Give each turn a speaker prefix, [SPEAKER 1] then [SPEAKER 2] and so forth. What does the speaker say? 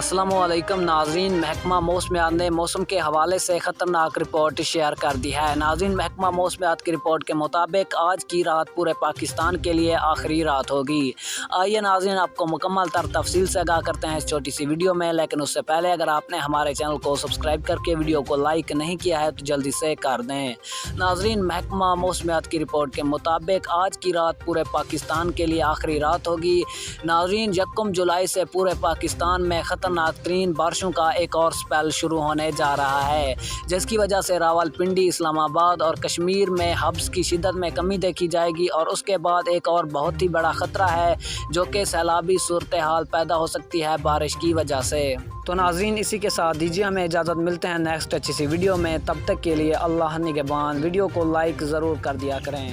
[SPEAKER 1] السلام علیکم ناظرین، محکمہ موسمیات نے موسم کے حوالے سے خطرناک رپورٹ شیئر کر دی ہے۔ ناظرین، محکمہ موسمیات کی رپورٹ کے مطابق آج کی رات پورے پاکستان کے لیے آخری رات ہوگی۔ آئیے ناظرین، آپ کو مکمل تفصیل سے آگاہ کرتے ہیں اس چھوٹی سی ویڈیو میں، لیکن اس سے پہلے اگر آپ نے ہمارے چینل کو سبسکرائب کر کے ویڈیو کو لائک نہیں کیا ہے تو جلدی سے کر دیں۔ ناظرین، محکمہ موسمیات کی رپورٹ کے مطابق آج کی رات پورے پاکستان کے لیے آخری رات ہوگی۔ ناظرین، 1 جولائی سے پورے پاکستان میں خطرناک ترین بارشوں کا ایک اور سپیل شروع ہونے جا رہا ہے، جس کی وجہ سے راولپنڈی، اسلام آباد اور کشمیر میں حبس کی شدت میں کمی دیکھی جائے گی، اور اس کے بعد ایک اور بہت ہی بڑا خطرہ ہے جو کہ سیلابی صورتحال پیدا ہو سکتی ہے بارش کی وجہ سے۔ تو ناظرین، اسی کے ساتھ دیجیے ہمیں اجازت، ملتے ہیں نیکسٹ اچھی سی ویڈیو میں، تب تک کے لیے اللہ نگہبان۔ ویڈیو کو لائک ضرور کر دیا کریں۔